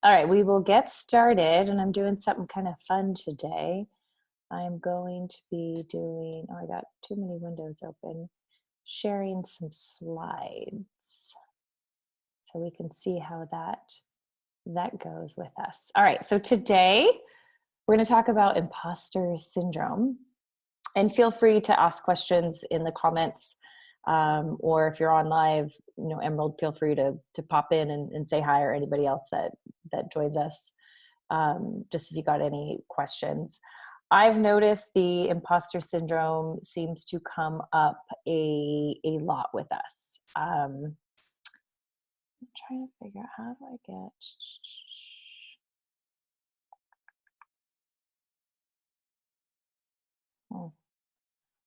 All right, we will get started, and I'm doing something kind of fun today. I'm going to be doing, oh, I got too many windows open, sharing some slides so we can see how that goes with us. All right, so today we're going to talk about imposter syndrome. And feel free to ask questions in the comments, or if you're on live, Emerald, feel free to pop in and say hi, or anybody else that joins us, just if you got any questions. I've noticed the imposter syndrome seems to come up a lot with us. I'm trying to figure out, how do I get... Oh,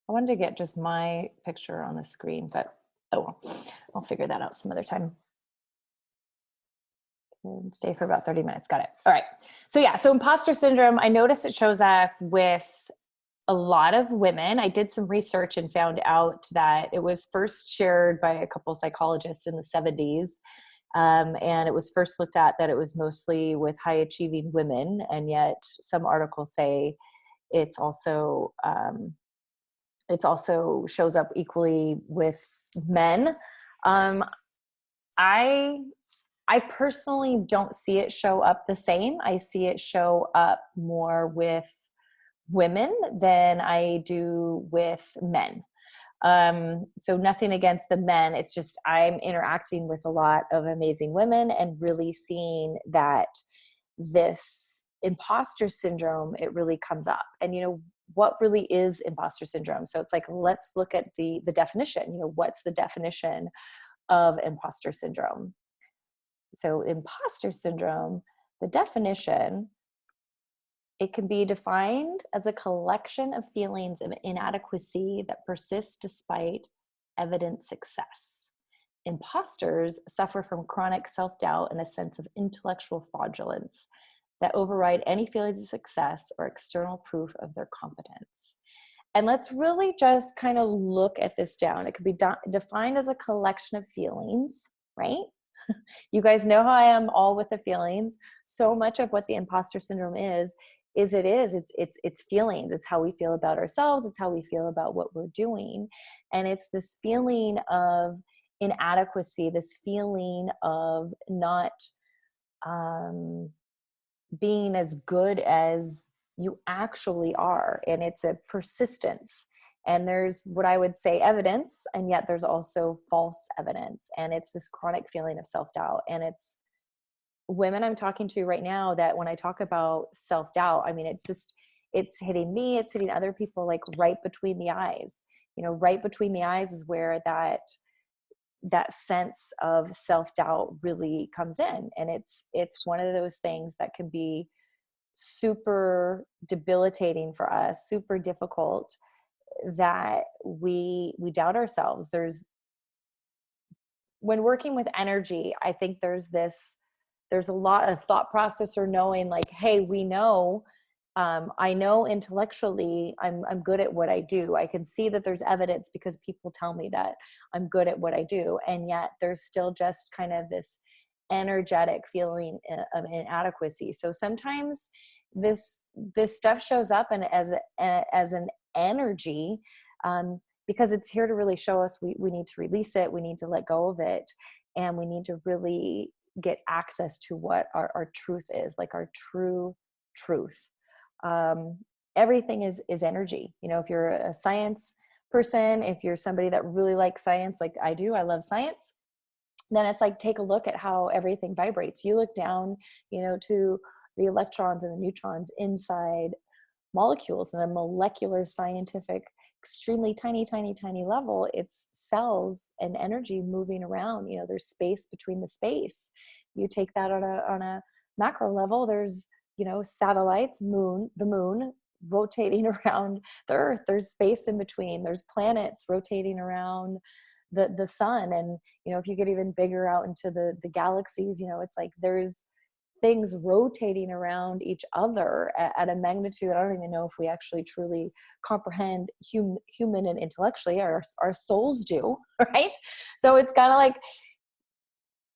I wanted to get just my picture on the screen, but oh well, I'll figure that out some other time. And stay for about 30 minutes. Got it. All right. So yeah, so imposter syndrome, I noticed it shows up with a lot of women. I did some research and found out that it was first shared by a couple of psychologists in the 70s. And it was first looked at that it was mostly with high achieving women. And yet some articles say it's also shows up equally with men. I personally don't see it show up the same. I see it show up more with women than I do with men. So nothing against the men. It's just I'm interacting with a lot of amazing women and really seeing that this imposter syndrome, it really comes up. And what really is imposter syndrome? So it's like, let's look at the definition. What's the definition of imposter syndrome? So imposter syndrome, the definition, it can be defined as a collection of feelings of inadequacy that persist despite evident success. Imposters suffer from chronic self-doubt and a sense of intellectual fraudulence that override any feelings of success or external proof of their competence. And let's really just kind of look at this down. It could be defined as a collection of feelings, right? You guys know how I am all with the feelings. So much of what the imposter syndrome is it's feelings. It's how we feel about ourselves. It's how we feel about what we're doing. And it's this feeling of inadequacy, this feeling of not being as good as you actually are. And it's a persistence. And there's what I would say evidence, and yet there's also false evidence. And it's this chronic feeling of self-doubt. And it's women I'm talking to right now that when I talk about self-doubt, I mean, it's hitting me, it's hitting other people, like right between the eyes. Right between the eyes is where that sense of self-doubt really comes in. And it's one of those things that can be super debilitating for us, super difficult, that we doubt ourselves. When working with energy, I think there's a lot of thought process, or knowing like, hey, we know, I know intellectually I'm good at what I do. I can see that there's evidence because people tell me that I'm good at what I do. And yet there's still just kind of this energetic feeling of inadequacy. So sometimes this stuff shows up and as an energy, because it's here to really show us we need to release it, we need to let go of it, and we need to really get access to what our truth is, like our true truth. Everything is energy. If you're a science person, if you're somebody that really likes science, like I do, I love science, then it's like, take a look at how everything vibrates. You look down, to the electrons and the neutrons inside molecules in a molecular, scientific, extremely tiny, tiny, tiny level. It's cells and energy moving around. There's space between the space. You take that on a macro level, there's, satellites, the moon rotating around the earth. There's space in between. There's planets rotating around the sun. And, if you get even bigger out into the galaxies, it's like there's things rotating around each other at a magnitude. I don't even know if we actually truly comprehend human and intellectually. Our souls do, right? So it's kind of like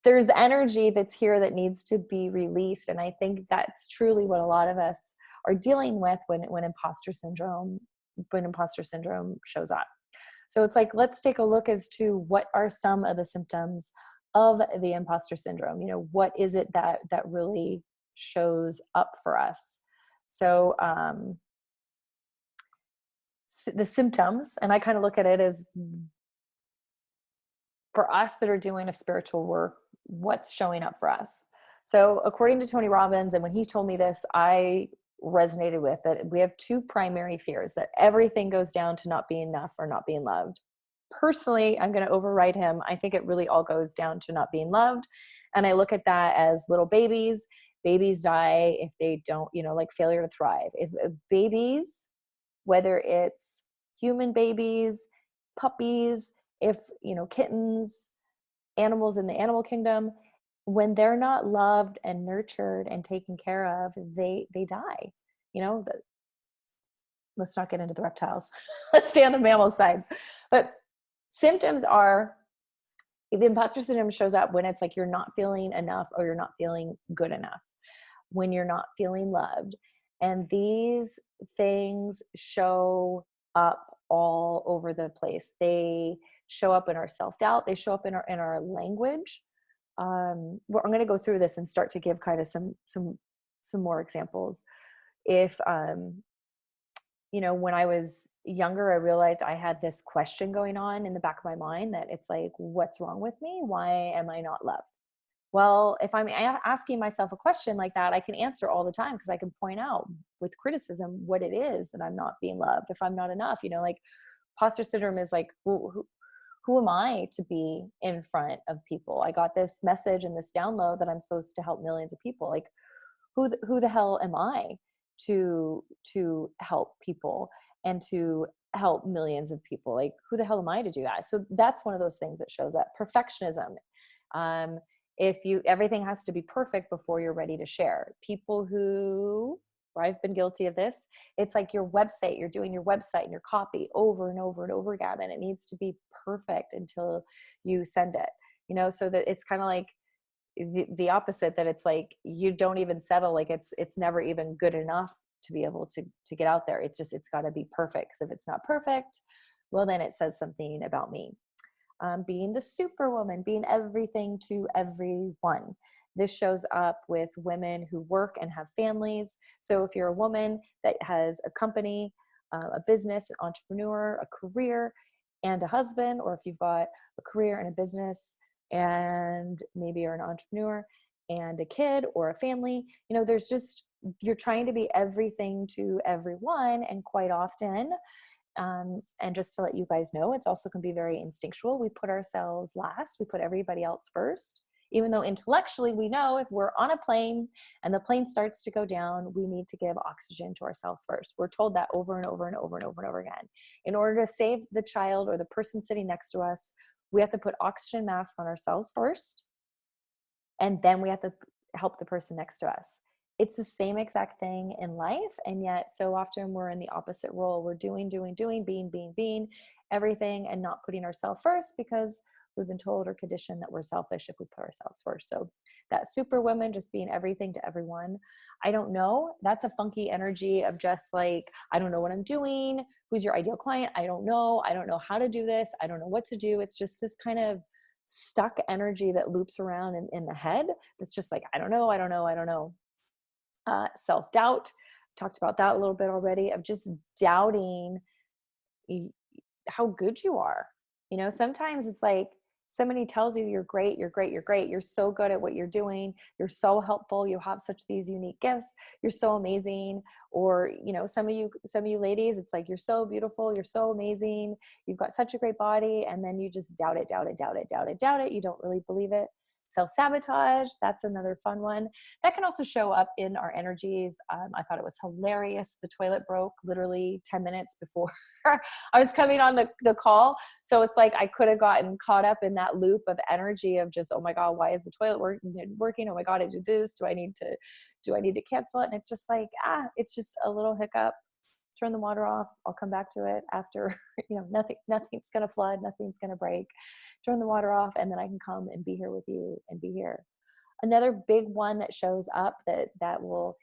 there's energy that's here that needs to be released. And I think that's truly what a lot of us are dealing with when imposter syndrome shows up. So it's like, let's take a look as to what are some of the symptoms of the imposter syndrome. What is it that really shows up for us? So the symptoms, and I kind of look at it as, for us that are doing a spiritual work, what's showing up for us. So according to Tony Robbins, and when he told me this, I resonated with it. We have two primary fears: that everything goes down to not being enough or not being loved. Personally, I'm going to override him. I think it really all goes down to not being loved. And I look at that as little babies. Babies die if they don't, like failure to thrive. If babies, whether it's human babies, puppies, if, kittens, animals in the animal kingdom, when they're not loved and nurtured and taken care of, they die. Let's not get into the reptiles. Let's stay on the mammal side. But symptoms are, the imposter syndrome shows up when it's like you're not feeling enough or you're not feeling good enough, when you're not feeling loved. And these things show up all over the place. They show up in our self-doubt. They show up in our language. I'm going to go through this and start to give kind of some more examples. If when I was younger, I realized I had this question going on in the back of my mind, that it's like, what's wrong with me? Why am I not loved? Well, if I'm asking myself a question like that, I can answer all the time, because I can point out with criticism what it is that I'm not being loved. If I'm not enough, like imposter syndrome is like, who am I to be in front of people? I got this message and this download that I'm supposed to help millions of people. Like, who the hell am I to help people and to help millions of people? Like, who the hell am I to do that? So that's one of those things that shows up. Perfectionism. If everything has to be perfect before you're ready to share. People who, I've been guilty of this. It's like your website, you're doing your website and your copy over and over and over again, and it needs to be perfect until you send it, so that it's kind of like the opposite, that it's like you don't even settle. Like it's never even good enough to be able to get out there. It's got to be perfect, because if it's not perfect, well, then it says something about me. Being the superwoman, being everything to everyone. This shows up with women who work and have families. So if you're a woman that has a company, a business, an entrepreneur, a career, and a husband, or if you've got a career and a business, and maybe you're an entrepreneur and a kid or a family, there's just, you're trying to be everything to everyone. And quite often, and just to let you guys know, it's also can be very instinctual. We put ourselves last. We put everybody else first, even though intellectually we know if we're on a plane and the plane starts to go down, we need to give oxygen to ourselves first. We're told that over and over and over and over and over again. In order to save the child or the person sitting next to us, we have to put oxygen mask on ourselves first, and then we have to help the person next to us. It's the same exact thing in life. And yet so often we're in the opposite role. We're doing, being everything, and not putting ourselves first, because we've been told or conditioned that we're selfish if we put ourselves first. So that superwoman, just being everything to everyone, I don't know. That's a funky energy of just like, I don't know what I'm doing. Who's your ideal client? I don't know. I don't know how to do this. I don't know what to do. It's just this kind of stuck energy that loops around in the head. That's just like, I don't know. Self-doubt. Talked about that a little bit already, of just doubting how good you are. Sometimes it's like somebody tells you you're great, you're so good at what you're doing, you're so helpful, you have such these unique gifts, you're so amazing. Or some of you ladies, it's like, you're so beautiful, you're so amazing, you've got such a great body, and then you just doubt it. You don't really believe it. Self-sabotage, that's another fun one. That can also show up in our energies. I thought it was hilarious. The toilet broke literally 10 minutes before I was coming on the call. So it's like I could have gotten caught up in that loop of energy of just, oh my God, why is the toilet working? Oh my God, I did this. Do I need to cancel it? And it's just like, it's just a little hiccup. turn the water off. I'll come back to it after, nothing's going to flood, nothing's going to break. Turn the water off, and then I can come and be here with you and be here. Another big one that shows up that will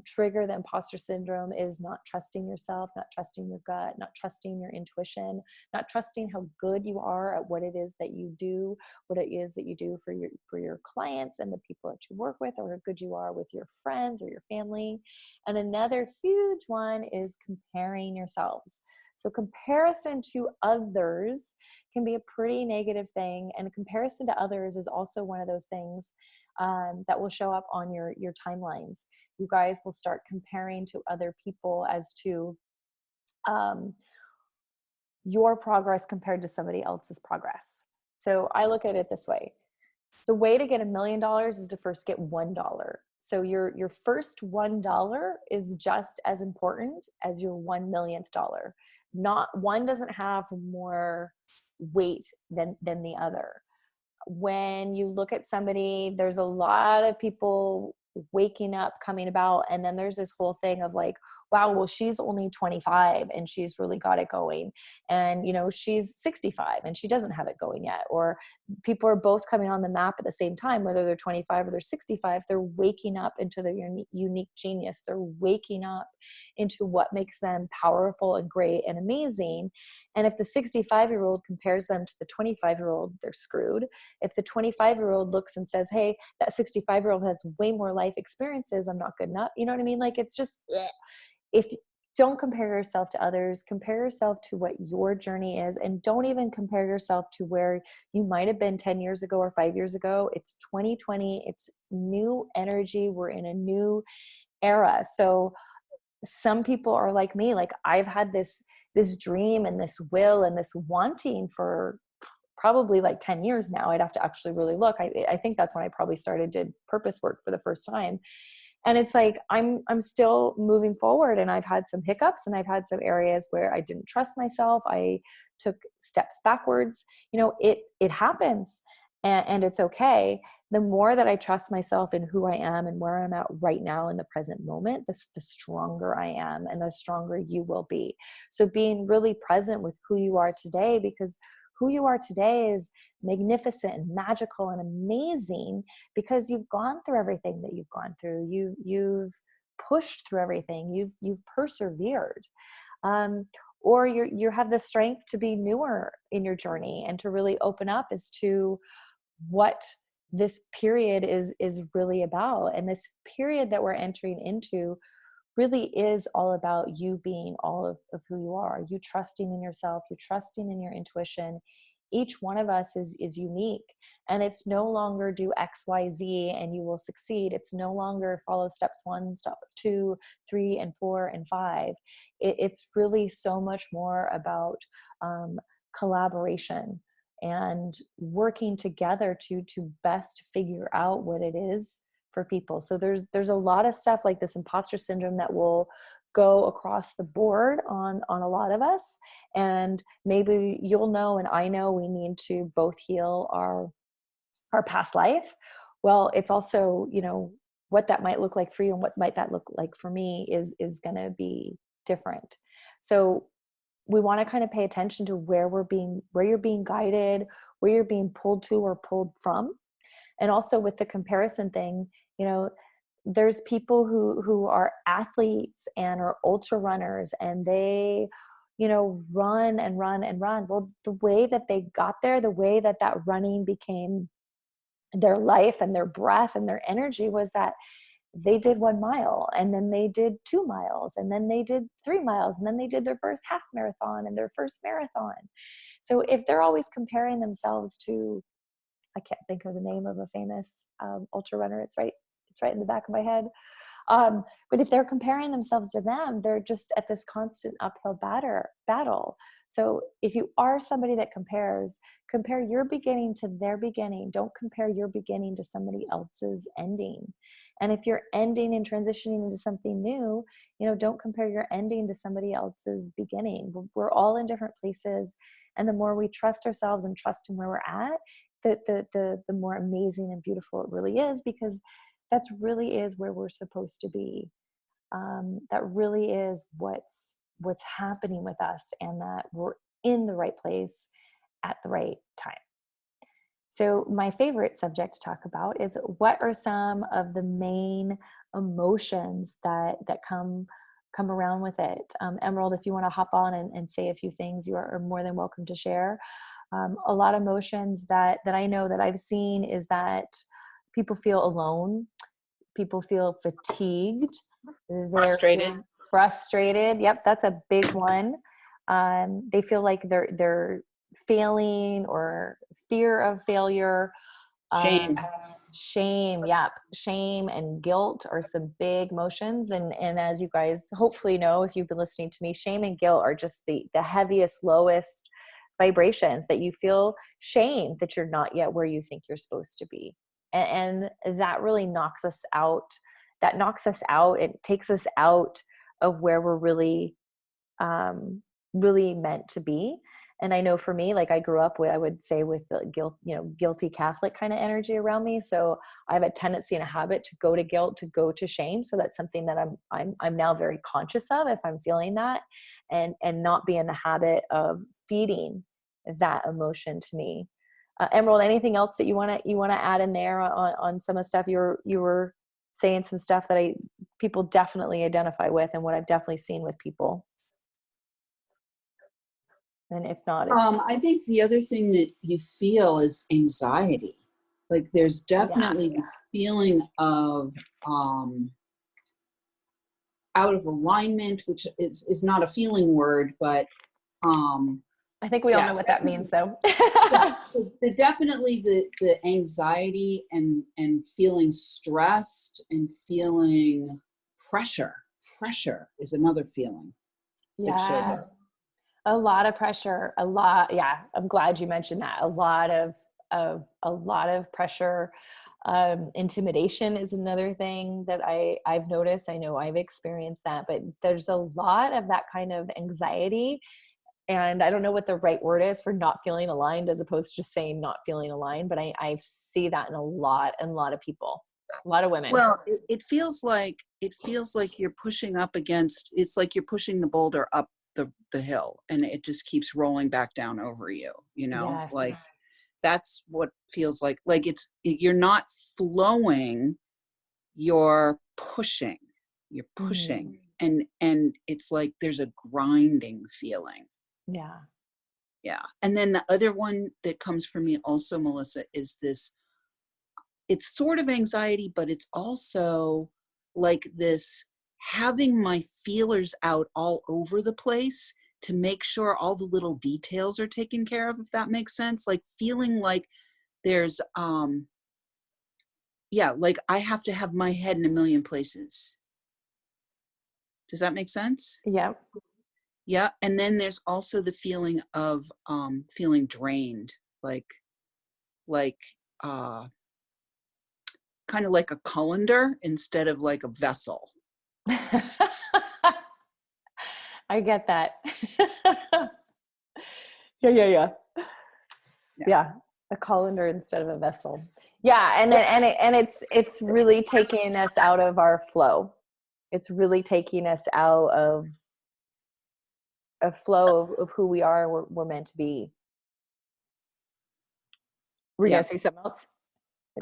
trigger the imposter syndrome is not trusting yourself, not trusting your gut, not trusting your intuition, not trusting how good you are at what it is that you do, what it is that you do for your clients and the people that you work with, or how good you are with your friends or your family. And another huge one is comparing yourselves. So comparison to others can be a pretty negative thing, and comparison to others is also one of those things that will show up on your timelines. You guys will start comparing to other people as to your progress compared to somebody else's progress. So I look at it this way. The way to get $1 million is to first get $1. So your first $1 is just as important as your 1 millionth dollar. Not one doesn't have more weight than the other. When you look at somebody, there's a lot of people waking up, coming about, and then there's this whole thing of like, wow, well, she's only 25 and she's really got it going, and she's 65 and she doesn't have it going yet. Or people are both coming on the map at the same time, whether they're 25 or they're 65. They're waking up into their unique genius. They're waking up into what makes them powerful and great and amazing. And if the 65-year-old compares them to the 25-year-old, they're screwed. If the 25-year-old looks and says, hey, that 65-year-old has way more life experiences, I'm not good enough. You know what I mean? Like, it's just, if don't compare yourself to others, compare yourself to what your journey is. And don't even compare yourself to where you might have been 10 years ago or 5 years ago. It's 2020. It's new energy. We're in a new era. So some people are like me. Like, I've had this dream and this will and this wanting for probably like 10 years now. I'd have to actually really look. I think that's when I probably did purpose work for the first time. And it's like, I'm still moving forward, and I've had some hiccups, and I've had some areas where I didn't trust myself. I took steps backwards. It happens, and it's okay. The more that I trust myself in who I am and where I'm at right now in the present moment, the stronger I am, and the stronger you will be. So being really present with who you are today, because who you are today is magnificent and magical and amazing, because you've gone through everything that you've gone through. You've pushed through everything. You've persevered. Or you have the strength to be newer in your journey and to really open up as to what this period is really about. And this period that we're entering into really is all about you being all of who you are, you trusting in yourself, you trusting in your intuition. Each one of us is unique, and it's no longer do X, Y, Z and you will succeed. It's no longer follow steps 1, step 2, 3, and 4, and 5. It's really so much more about collaboration and working together to best figure out what it is for people. So there's a lot of stuff like this imposter syndrome that will go across the board on a lot of us. And maybe you'll know, and I know, we need to both heal our past life. Well, it's also, what that might look like for you and what might that look like for me is going to be different. So we want to kind of pay attention to where you're being guided, where you're being pulled to or pulled from. And also with the comparison thing, there's people who are athletes and are ultra runners, and they, run and run and run. Well, the way that they got there, the way that running became their life and their breath and their energy, was that they did 1 mile, and then they did 2 miles, and then they did 3 miles, and then they did their first half marathon and their first marathon. So if they're always comparing themselves to, I can't think of the name of a famous ultra runner. It's right in the back of my head. But if they're comparing themselves to them, they're just at this constant uphill battle. So if you are somebody that compare your beginning to their beginning. Don't compare your beginning to somebody else's ending. And if you're ending and transitioning into something new, don't compare your ending to somebody else's beginning. We're all in different places. And the more we trust ourselves and trust in where we're at, the more amazing and beautiful it really is, because that's really is where we're supposed to be. that really is what's happening with us, and that we're in the right place at the right time. So my favorite subject to talk about is, what are some of the main emotions that come around with it? Emerald, if you want to hop on and say a few things, you are more than welcome to share. A lot of emotions that I know that I've seen is that people feel alone, people feel fatigued, they're Frustrated. frustrated. Yep, that's a big one. They feel like they're failing, or fear of failure. Shame. Shame, yep. Shame and guilt are some big emotions. And as you guys hopefully know, if you've been listening to me, shame and guilt are just the heaviest, lowest vibrations, that you feel shame that you're not yet where you think you're supposed to be. And that really knocks us out. That knocks us out. It takes us out of where we're really meant to be. And I know for me, like I grew up with, I would say, with the guilt, guilty Catholic kind of energy around me. So I have a tendency and a habit to go to guilt, to go to shame. So that's something that I'm now very conscious of, if I'm feeling that, and not be in the habit of feeding that emotion to me. Emerald, anything else that you want to add in there on some of the stuff you were saying, some stuff that people definitely identify with, and what I've definitely seen with people. And if not, I think the other thing that you feel is anxiety. Like there's definitely this feeling of out of alignment, which is not a feeling word, but I think we all know what that means, though. Definitely the anxiety and feeling stressed and feeling pressure. Pressure is another feeling that shows up. A lot of pressure, a lot. Yeah. I'm glad you mentioned that. A lot of pressure. Intimidation is another thing that I've noticed. I know I've experienced that, but there's a lot of that kind of anxiety. And I don't know what the right word is for not feeling aligned, as opposed to just saying not feeling aligned. But I see that in a lot of people, a lot of women. Well, it feels like you're pushing up against, it's like you're pushing the boulder up the hill, and it just keeps rolling back down over you, Yes. like that's what feels like you're not flowing, you're pushing, Mm-hmm. and it's like there's a grinding feeling. Yeah. And then the other one that comes for me also, Melissa, is this, it's sort of anxiety, but it's also like this having my feelers out all over the place to make sure all the little details are taken care of, if that makes sense. Like feeling like there's like I have to have my head in a million places. Does that make sense? Yeah. Yeah. And then there's also the feeling of feeling drained, like kind of like a colander instead of like a vessel. I get that. Yeah. A colander instead of a vessel. Yeah. It's really taking us out of our flow. It's really taking us out of a flow of who we are, we're meant to be. Were you gonna say something else?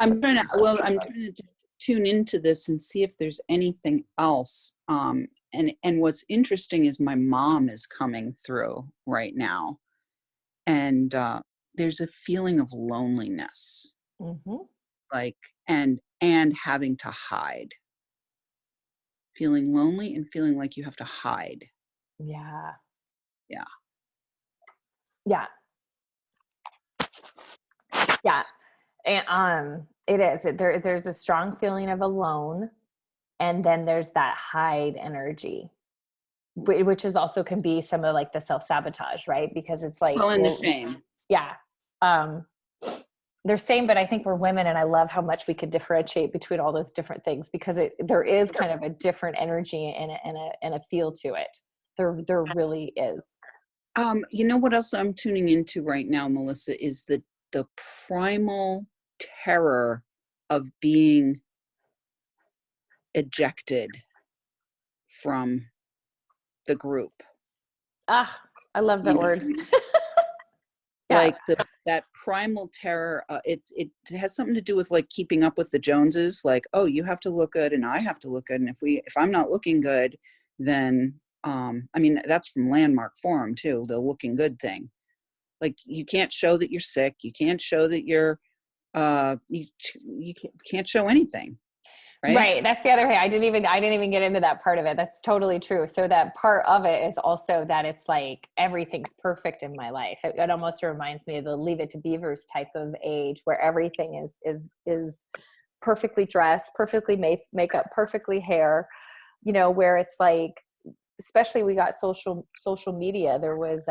I'm trying to tune into this and see if there's anything else. And what's interesting is my mom is coming through right now, and there's a feeling of loneliness, like and having to hide, feeling lonely and feeling like you have to hide. Yeah. And it is. There's a strong feeling of alone, and then there's that hide energy, which is also can be some of like the self-sabotage, right? Because it's like, and the shame. Yeah. They're same, but I think we're women, and I love how much we could differentiate between all those different things, because there is kind of a different energy and a feel to it. There really is. You know what else I'm tuning into right now, Melissa, is the primal terror of being ejected from the group. Ah, I love that word. Yeah. Like that primal terror, it has something to do with like keeping up with the Joneses. Like, oh, you have to look good and I have to look good. And if I'm not looking good, then, I mean, that's from Landmark Forum too, the looking good thing. Like you can't show that you're sick. You can't show that you're, you can't show anything. Right. That's the other thing. I didn't even get into that part of it. That's totally true. So that part of it is also that it's like everything's perfect in my life. It almost reminds me of the Leave It to Beavers type of age where everything is perfectly dressed, perfectly makeup, perfectly hair, you know, where it's like, especially we got social media. There was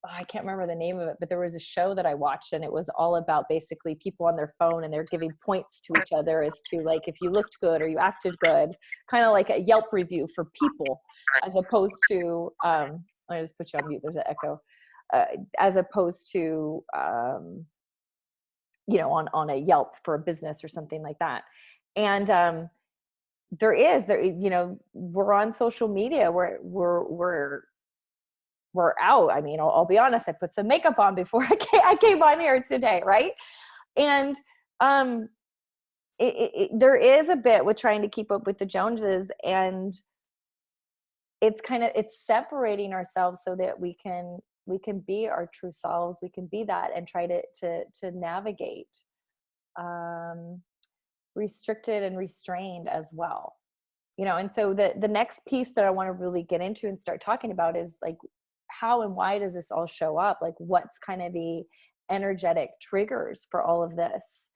I can't remember the name of it, but there was a show that I watched and it was all about basically people on their phone and they're giving points to each other as to like, if you looked good or you acted good, kind of like a Yelp review for people, as opposed to, I just put you on mute, there's an echo, as opposed to, you know, on a Yelp for a business or something like that. And, there, you know, we're on social media, we're out. I mean, I'll be honest, I put some makeup on before I came on here today. Right. And, there is a bit with trying to keep up with the Joneses, and it's separating ourselves so that we can be our true selves. We can be that and try to navigate, restricted and restrained as well. You know, and so the next piece that I want to really get into and start talking about is like, how and why does this all show up? Like, what's kind of the energetic triggers for all of this?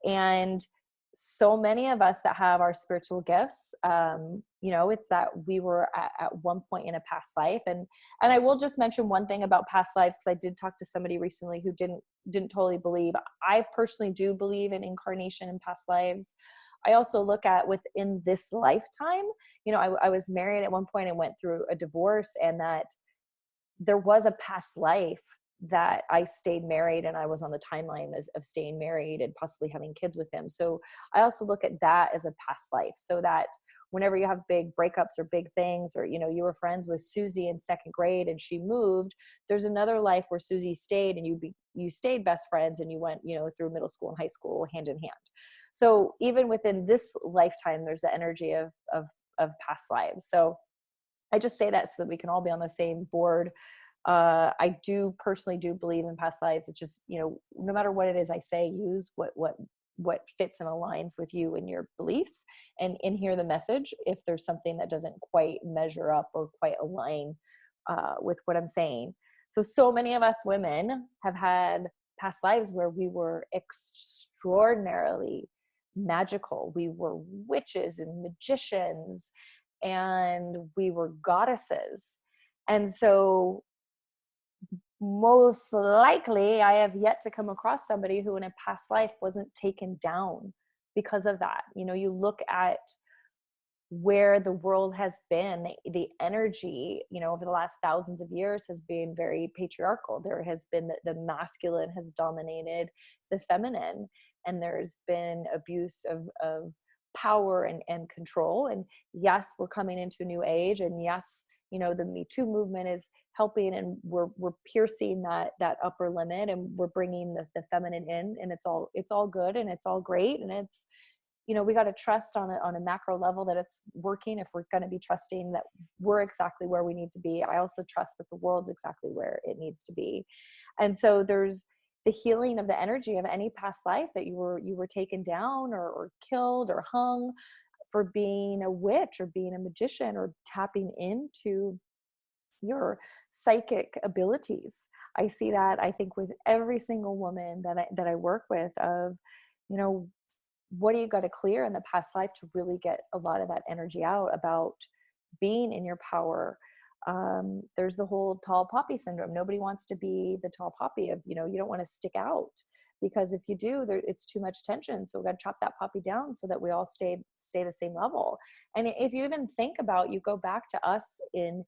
And so many of us that have our spiritual gifts, you know, it's that we were at one point in a past life. And I will just mention one thing about past lives, because I did talk to somebody recently who didn't totally believe. I personally do believe in incarnation and past lives. I also look at within this lifetime, you know, I was married at one point and went through a divorce, and that there was a past life that I stayed married and I was on the timeline of staying married and possibly having kids with him. So I also look at that as a past life, so that whenever you have big breakups or big things, or, you know, you were friends with Susie in second grade and she moved, there's another life where Susie stayed and you stayed best friends and you went, you know, through middle school and high school hand in hand. So even within this lifetime, there's the energy of past lives. So I just say that so that we can all be on the same board. I do personally believe in past lives. It's just, you know, no matter what it is I say, use what fits and aligns with you and your beliefs, and hear the message if there's something that doesn't quite measure up or quite align with what I'm saying. So many of us women have had past lives where we were extraordinarily magical. We were witches and magicians, and we were goddesses. And so most likely I have yet to come across somebody who in a past life wasn't taken down because of that. You know, you look at where the world has been, the energy, you know, over the last thousands of years has been very patriarchal. There has been the masculine has dominated the feminine, and there's been abuse of power and control. And yes, we're coming into a new age, and yes, you know, the Me Too movement is helping, and we're piercing that upper limit, and we're bringing the feminine in, and it's all good and it's all great. And it's, you know, we got to trust on a macro level that it's working. If we're going to be trusting that we're exactly where we need to be, I also trust that the world's exactly where it needs to be. And so there's the healing of the energy of any past life that you were taken down or killed or hung for being a witch or being a magician or tapping into your psychic abilities. I see that, I think, with every single woman that I work with, of, you know, what do you got to clear in the past life to really get a lot of that energy out about being in your power. There's the whole tall poppy syndrome. Nobody wants to be the tall poppy of, you know, you don't want to stick out, because if you do, it's too much tension. So we've got to chop that poppy down so that we all stay the same level. And if you even think about, you go back to us in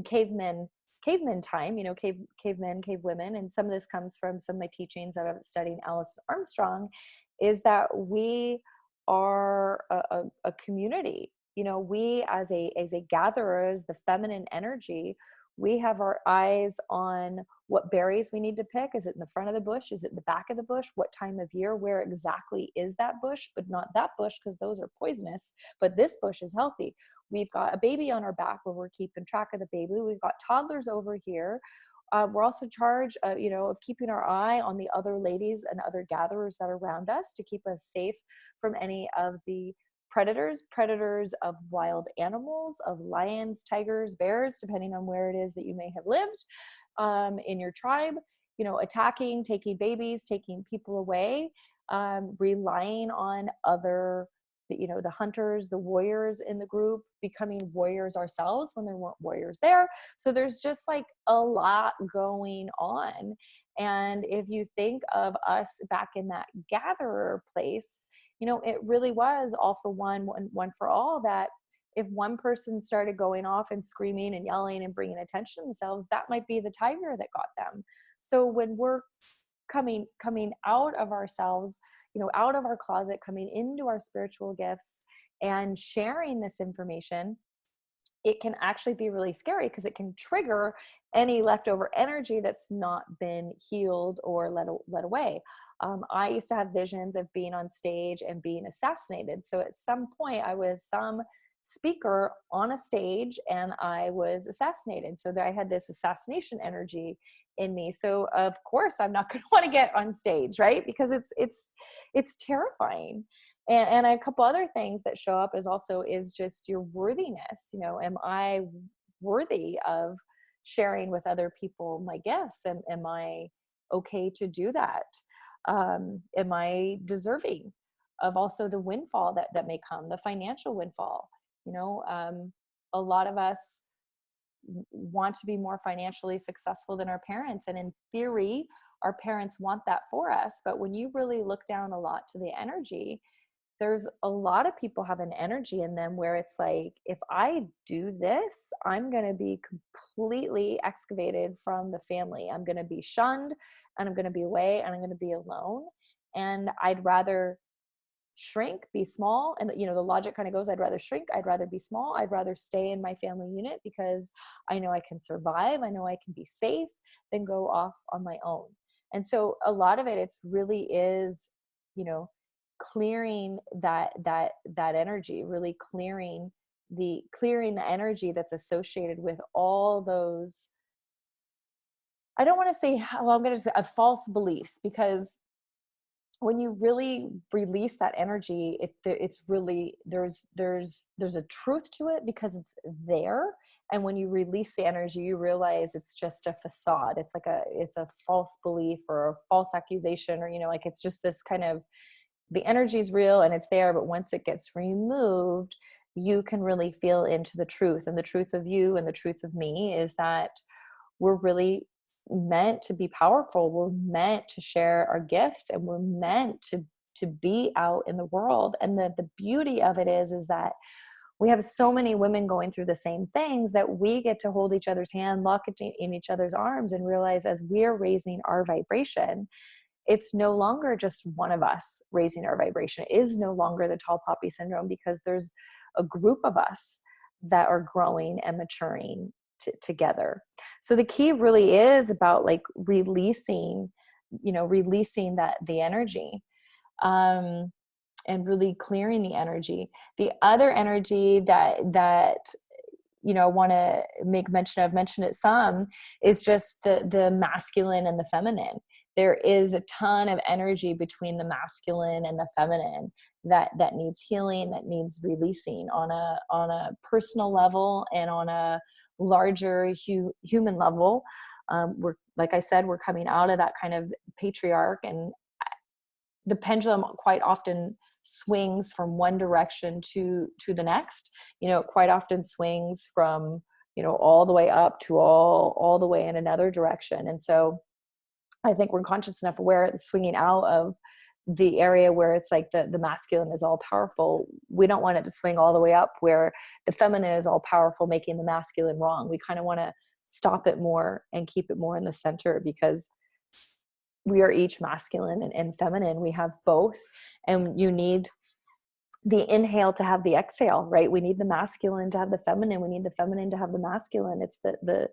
cavemen time, you know, cavemen, cavewomen, and some of this comes from some of my teachings that I've studied Alice Armstrong, is that we are a community. you know, we as a gatherers, the feminine energy, we have our eyes on what berries we need to pick. Is it in the front of the bush? Is it in the back of the bush? What time of year? Where exactly is that bush? But not that bush, because those are poisonous. But this bush is healthy. We've got a baby on our back where we're keeping track of the baby. We've got toddlers over here. We're also charged, you know, of keeping our eye on the other ladies and other gatherers that are around us to keep us safe from any of the predators of wild animals, of lions, tigers, bears, depending on where it is that you may have lived in your tribe, you know, attacking, taking babies, taking people away, relying on other, you know, the hunters, the warriors in the group, becoming warriors ourselves when there weren't warriors there. So there's just like a lot going on. And if you think of us back in that gatherer place, you know, it really was all for one for all, that if one person started going off and screaming and yelling and bringing attention to themselves, that might be the tiger that got them. So when we're coming out of ourselves, you know, out of our closet, coming into our spiritual gifts and sharing this information, it can actually be really scary because it can trigger any leftover energy that's not been healed or let away. I used to have visions of being on stage and being assassinated. So at some point I was some speaker on a stage and I was assassinated. So that I had this assassination energy in me. So of course I'm not going to want to get on stage, right? Because it's terrifying. And a couple other things that show up is just your worthiness. You know, am I worthy of sharing with other people my gifts? Am I okay to do that? Am I deserving of also the windfall that may come, the financial windfall? You know, a lot of us want to be more financially successful than our parents. And in theory, our parents want that for us. But when you really look down a lot to the energy, there's a lot of people have an energy in them where it's like, if I do this, I'm going to be completely excavated from the family. I'm going to be shunned and I'm going to be away and I'm going to be alone. And I'd rather shrink, be small. And, you know, the logic kind of goes, I'd rather shrink. I'd rather be small. I'd rather stay in my family unit because I know I can survive. I know I can be safe than go off on my own. And so a lot of it's really is, you know, clearing that energy, really clearing the energy that's associated with all those, I don't want to say, well, I'm going to say false beliefs, because when you really release that energy, it's really, there's a truth to it because it's there. And when you release the energy, you realize it's just a facade. It's like it's a false belief or a false accusation, or, you know, like it's just this kind of, the energy is real and it's there, but once it gets removed, you can really feel into the truth. And the truth of you and the truth of me is that we're really meant to be powerful. We're meant to share our gifts, and we're meant to be out in the world. And the beauty of it is that we have so many women going through the same things that we get to hold each other's hand, lock it in each other's arms, and realize as we're raising our vibration, it's no longer just one of us raising our vibration. It is no longer the tall poppy syndrome, because there's a group of us that are growing and maturing together. So the key really is about like releasing that, the energy, and really clearing the energy. The other energy that you know, want to make mention of, mention it some, is just the masculine and the feminine. There is a ton of energy between the masculine and the feminine that needs healing, that needs releasing on a personal level and on a larger human level. We're, like I said, we're coming out of that kind of patriarch, and the pendulum quite often swings from one direction to the next. You know, it quite often swings from, you know, all the way up to all the way in another direction. And so I think we're conscious enough aware it's swinging out of the area where it's like the masculine is all powerful. We don't want it to swing all the way up where the feminine is all powerful, making the masculine wrong. We kind of want to stop it more and keep it more in the center, because we are each masculine and feminine. We have both, and you need the inhale to have the exhale, right? We need the masculine to have the feminine. We need the feminine to have the masculine. It's the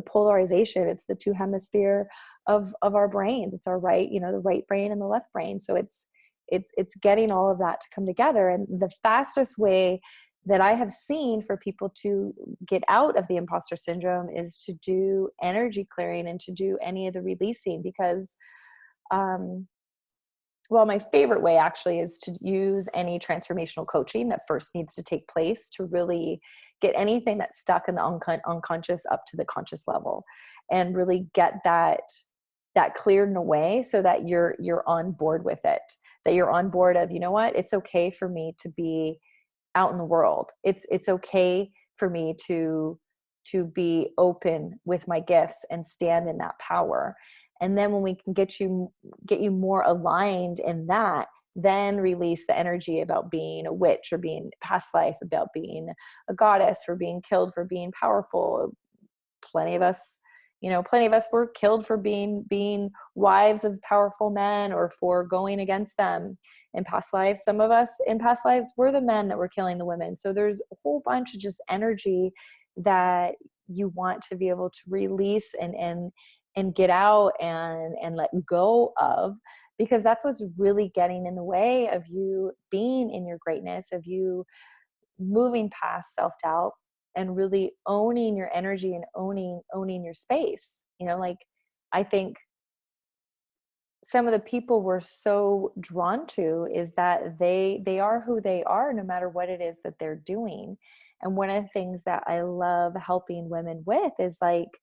polarization. It's the two hemisphere of our brains. It's our right, the right brain and the left brain. So it's getting all of that to come together. And the fastest way that I have seen for people to get out of the imposter syndrome is to do energy clearing and to do any of the releasing, because, well, my favorite way actually is to use any transformational coaching that first needs to take place to really get anything that's stuck in the unconscious up to the conscious level, and really get that cleared in a way so that you're on board with it, that you're on board of, you know what, it's okay for me to be out in the world. It's okay for me to be open with my gifts and stand in that power. And then when we can get you more aligned in that, then release the energy about being a witch or being past life, about being a goddess, for being killed for being powerful. Plenty of us were killed for being wives of powerful men or for going against them in past lives. Some of us in past lives were the men that were killing the women. So there's a whole bunch of just energy that you want to be able to release and get out and let go of, because that's what's really getting in the way of you being in your greatness, of you moving past self-doubt and really owning your energy and owning your space. Like, I think some of the people we're so drawn to is that they are who they are, no matter what it is that they're doing. And one of the things that I love helping women with is, like,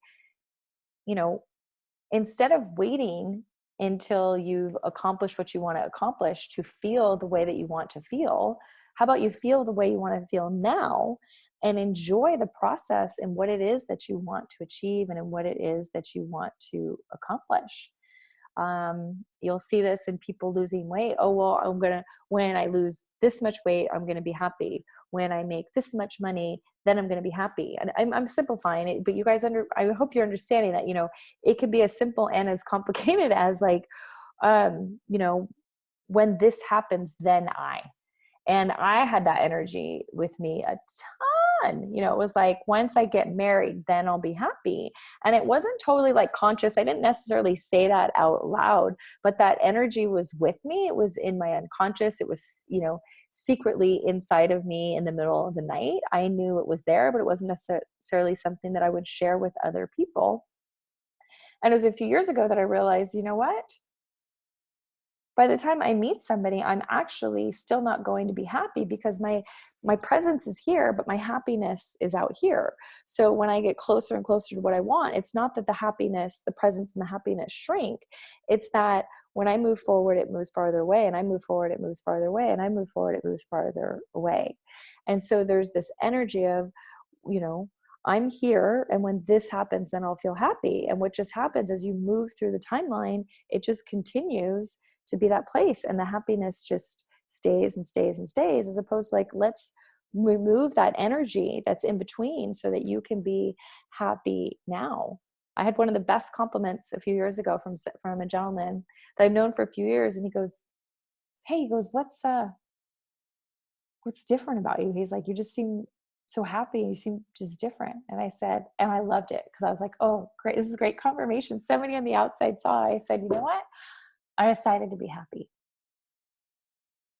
instead of waiting until you've accomplished what you want to accomplish to feel the way that you want to feel, how about you feel the way you want to feel now and enjoy the process and what it is that you want to achieve and in what it is that you want to accomplish. You'll see this in people losing weight. Oh, well, when I lose this much weight, I'm going to be happy. When I make this much money, then I'm going to be happy. And I'm simplifying it, but you guys I hope you're understanding that, it can be as simple and as complicated as, like, when this happens, then and I had that energy with me a ton. It was like, once I get married, then I'll be happy. And it wasn't totally like conscious. I didn't necessarily say that out loud, but that energy was with me. It was in my unconscious. It was, secretly inside of me in the middle of the night. I knew it was there, but it wasn't necessarily something that I would share with other people. And it was a few years ago that I realized, you know what? By the time I meet somebody, I'm actually still not going to be happy, because my presence is here, but my happiness is out here. So when I get closer and closer to what I want, it's not that the presence and the happiness shrink. It's that when I move forward, it moves farther away, and I move forward, it moves farther away, and I move forward, it moves farther away. And so there's this energy of, I'm here, and when this happens, then I'll feel happy. And what just happens as you move through the timeline, it just continues to be that place, and the happiness just stays and stays and stays, as opposed to, like, let's remove that energy that's in between so that you can be happy now. I had one of the best compliments a few years ago from a gentleman that I've known for a few years, and he goes, what's different about you? He's like, you just seem so happy. You seem just different. And I said, and I loved it, because I was like, oh, great. This is great confirmation. Somebody on the outside saw. I said, you know what? I decided to be happy.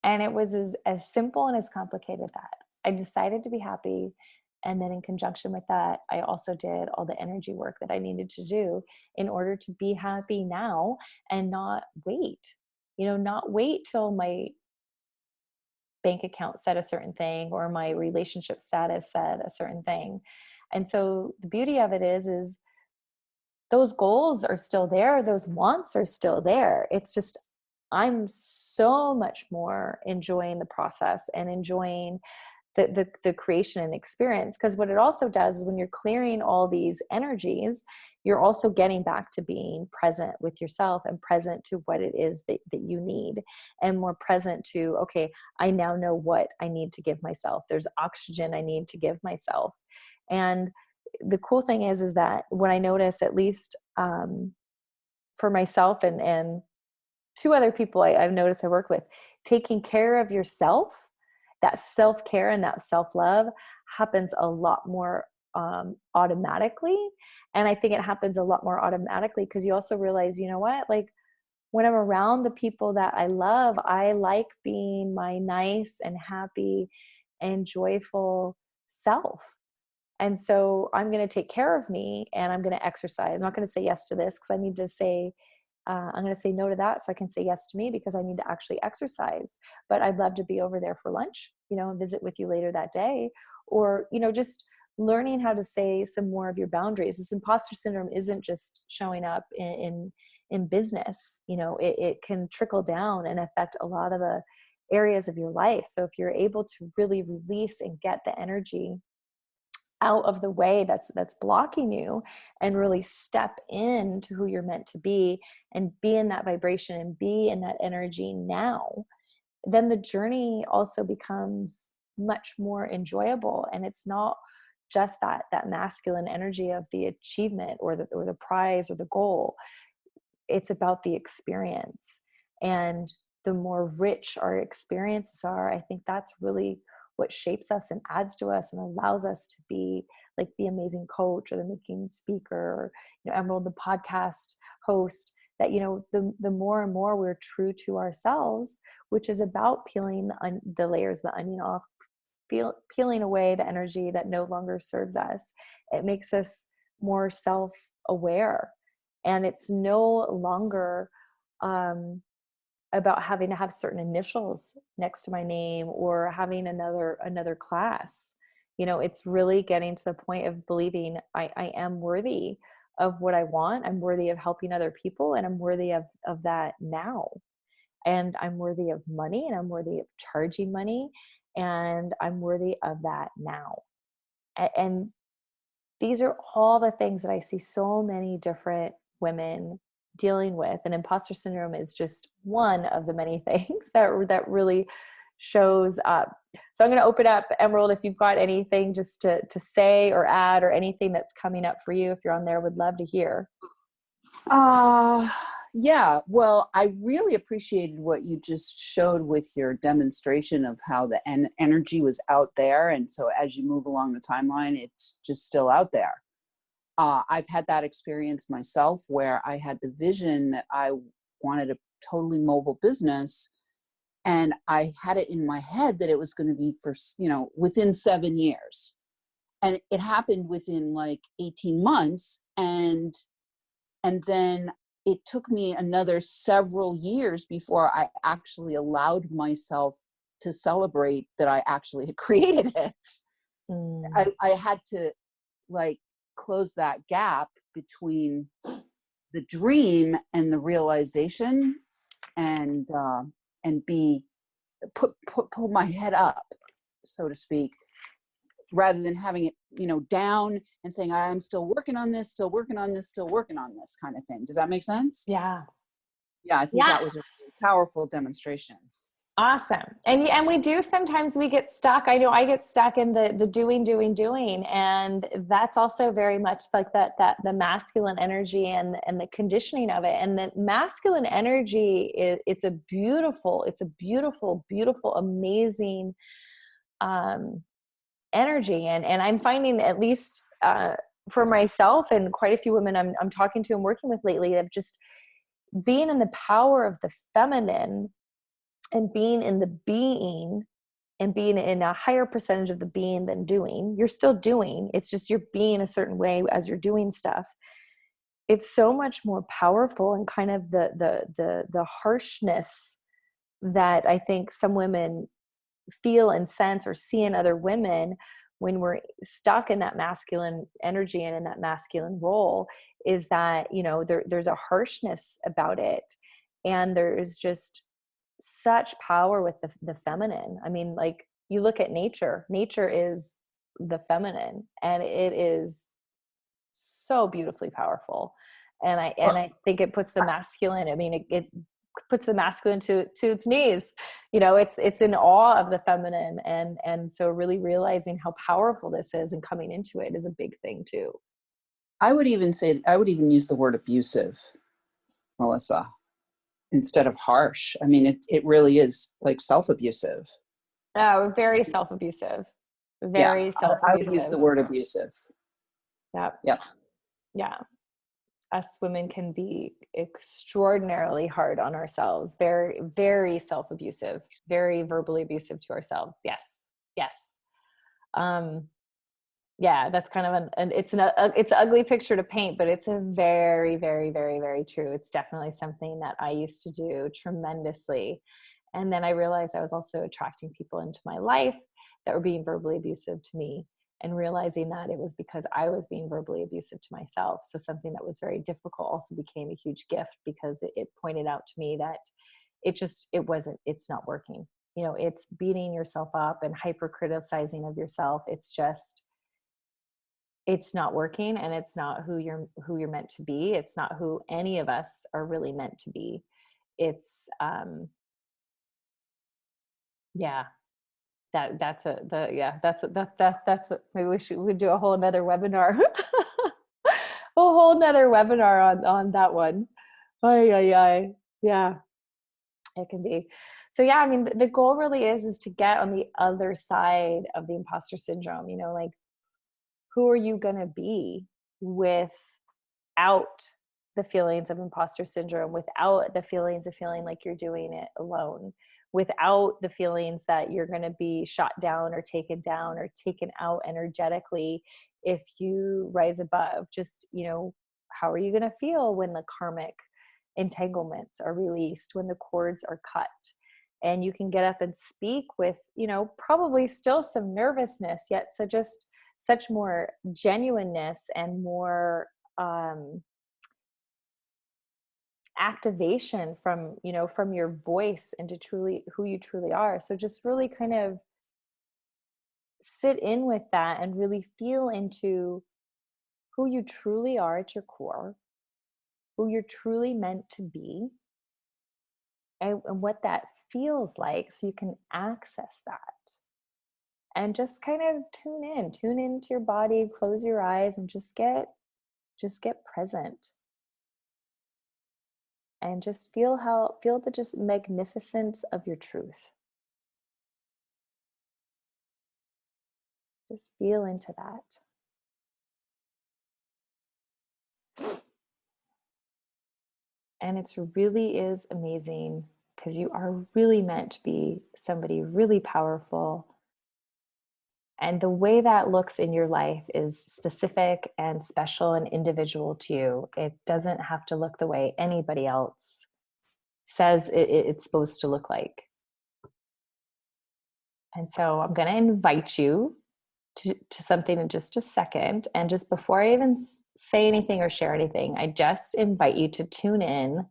And it was as simple and as complicated that. I decided to be happy. And then in conjunction with that, I also did all the energy work that I needed to do in order to be happy now, and not wait. Not wait till my bank account said a certain thing or my relationship status said a certain thing. And so the beauty of it is those goals are still there. Those wants are still there. It's just, I'm so much more enjoying the process and enjoying the creation and experience. Because what it also does is, when you're clearing all these energies, you're also getting back to being present with yourself and present to what it is that you need, and more present to, okay, I now know what I need to give myself. There's oxygen I need to give myself. And the cool thing is that when I notice, at least for myself and two other people I've noticed I work with, taking care of yourself that self-care and that self-love happens a lot more automatically. And I think it happens a lot more automatically because you also realize, you know what, like when I'm around the people that I love, I like being my nice and happy and joyful self. And so I'm going to take care of me and I'm going to exercise. I'm not going to say yes to this because I need to say, I'm going to say no to that so I can say yes to me because I need to actually exercise. But I'd love to be over there for lunch, and visit with you later that day. Or, just learning how to say some more of your boundaries. This imposter syndrome isn't just showing up in business. It can trickle down and affect a lot of the areas of your life. So if you're able to really release and get the energy out of the way that's blocking you and really step into who you're meant to be and be in that vibration and be in that energy now, then the journey also becomes much more enjoyable. And it's not just that masculine energy of the achievement or the prize or the goal. It's about the experience. And the more rich our experiences are, I think that's really what shapes us and adds to us and allows us to be like the amazing coach or the amazing speaker, or Emerald, the podcast host, that the more and more we're true to ourselves, which is about peeling the layers of the onion off, peeling away the energy that no longer serves us. It makes us more self-aware, and it's no longer about having to have certain initials next to my name or having another class. It's really getting to the point of believing I am worthy of what I want. I'm worthy of helping other people, and I'm worthy of that now. And I'm worthy of money, and I'm worthy of charging money, and I'm worthy of that now. And these are all the things that I see so many different women dealing with. And imposter syndrome is just one of the many things that really shows up. So I'm going to open up, Emerald, if you've got anything just to say or add, or anything that's coming up for you, if you're on there, would love to hear. Yeah, well, I really appreciated what you just showed with your demonstration of how the energy was out there. And so as you move along the timeline, it's just still out there. I've had that experience myself where I had the vision that I wanted a totally mobile business. And I had it in my head that it was going to be for, within 7 years. And it happened within like 18 months. And then it took me another several years before I actually allowed myself to celebrate that I actually had created it. I had to like close that gap between the dream and the realization, and pull my head up, so to speak, rather than having it, down and saying, I'm still working on this kind of thing. Does that make sense? Yeah. Yeah, I think that was a really powerful demonstration. Awesome. And we do, sometimes we get stuck. I know I get stuck in the doing. And that's also very much like that the masculine energy and the conditioning of it. And the masculine energy it's a beautiful, beautiful, amazing energy. And I'm finding, at least for myself and quite a few women I'm talking to and working with lately, of just being in the power of the feminine and being in the being, and being in a higher percentage of the being than doing. You're still doing, it's just you're being a certain way as you're doing stuff. It's so much more powerful, and kind of the harshness that I think some women feel and sense or see in other women when we're stuck in that masculine energy and in that masculine role, is that, there's a harshness about it. And there's just such power with the feminine. I mean, like, you look at nature is the feminine, and it is so beautifully powerful. And I think it puts the masculine, I mean, it puts the masculine to its knees. It's in awe of the feminine. And so really realizing how powerful this is and coming into it is a big thing too. I would even use the word abusive, Melissa, instead of harsh. I mean, it really is like self-abusive. Oh, very self-abusive. Yeah, Very I would use self-abusive. the word abusive. Yep. Yep. Yeah. Us women can be extraordinarily hard on ourselves. Very, very self-abusive, very verbally abusive to ourselves. Yes. Yes. Um, yeah, that's kind of it's it's an ugly picture to paint, but it's a very, very, very, very true. It's definitely something that I used to do tremendously. And then I realized I was also attracting people into my life that were being verbally abusive to me, and realizing that it was because I was being verbally abusive to myself. So something that was very difficult also became a huge gift, because it pointed out to me that it's not working. You know, it's beating yourself up and hyper criticizing of yourself. It's not working, and it's not who you're meant to be. It's not who any of us are really meant to be. It's yeah, maybe we do a whole nother webinar. A whole nother webinar on that one. Yeah, it can be. So yeah, I mean, the goal really is to get on the other side of the imposter syndrome. You know, like, who are you going to be without the feelings of imposter syndrome, without the feelings of feeling like you're doing it alone, without the feelings that you're going to be shot down or taken out energetically if you rise above? Just, you know, how are you going to feel when the karmic entanglements are released, when the cords are cut? And you can get up and speak with, you know, probably still some nervousness, yet so just such more genuineness and more activation from, you know, from your voice into truly who you truly are. So just really kind of sit in with that and really feel into who you truly are at your core, who you're truly meant to be, and what that feels like, so you can access that. And just kind of tune into your body, close your eyes, and just get present, and just feel the just magnificence of your truth. Just feel into that. And it's really is amazing, because you are really meant to be somebody really powerful. And the way that looks in your life is specific and special and individual to you. It doesn't have to look the way anybody else says it's supposed to look like. And so I'm going to invite you to something in just a second. And just before I even say anything or share anything, I just invite you to tune in.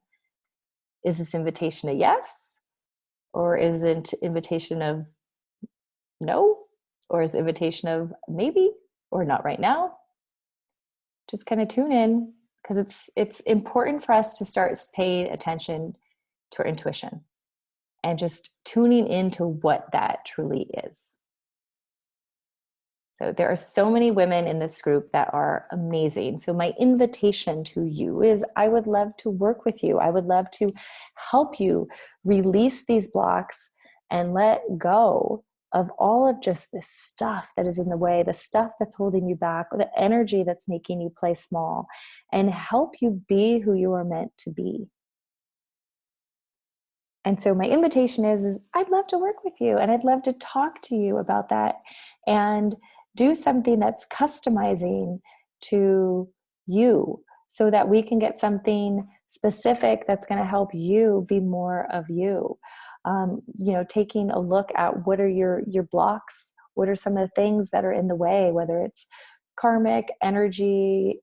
Is this invitation a yes? Or is it invitation of no? Or is it invitation of maybe, or not right now? Just kind of tune in, because it's important for us to start paying attention to our intuition and just tuning into what that truly is. So there are so many women in this group that are amazing. So my invitation to you is, I would love to work with you. I would love to help you release these blocks and let go of all of just this stuff that is in the way, the stuff that's holding you back, or the energy that's making you play small, and help you be who you are meant to be. And so my invitation is I'd love to work with you, and I'd love to talk to you about that and do something that's customizing to you, so that we can get something specific that's going to help you be more of you. You know, taking a look at what are your blocks, what are some of the things that are in the way, whether it's karmic, energy,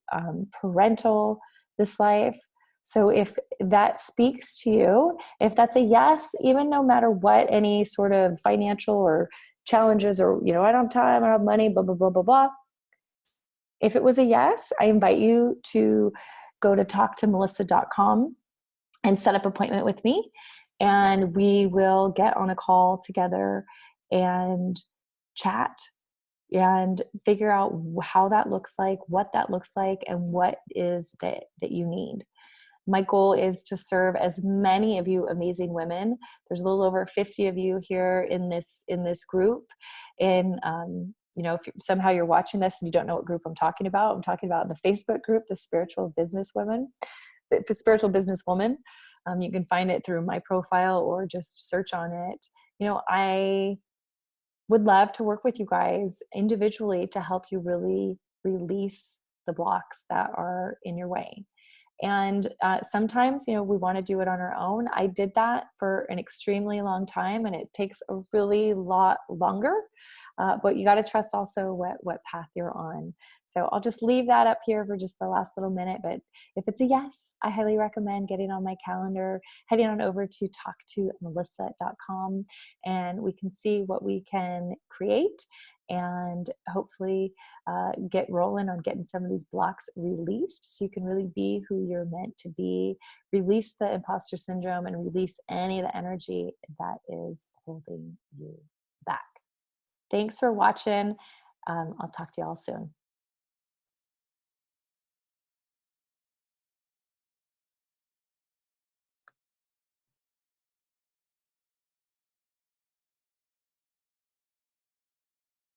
parental, this life. So if that speaks to you, if that's a yes, even no matter what any sort of financial or challenges, or, you know, I don't have time, I don't have money, blah, blah, blah, blah, blah. If it was a yes, I invite you to go to talktomelissa.com and set up an appointment with me. And we will get on a call together and chat and figure out how that looks like, what that looks like, and what is that you need. My goal is to serve as many of you amazing women. There's a little over 50 of you here in this group. And if somehow you're watching this and you don't know what group I'm talking about the Facebook group, the Spiritual Business Women, the Spiritual Business Woman. You can find it through my profile or just search on it. I would love to work with you guys individually to help you really release the blocks that are in your way. And sometimes, we want to do it on our own. I did that for an extremely long time, and it takes a really lot longer. But you got to trust also what path you're on. So I'll just leave that up here for just the last little minute. But if it's a yes, I highly recommend getting on my calendar, heading on over to talktomelissa.com, and we can see what we can create and hopefully get rolling on getting some of these blocks released so you can really be who you're meant to be, release the imposter syndrome, and release any of the energy that is holding you back. Thanks for watching. I'll talk to you all soon.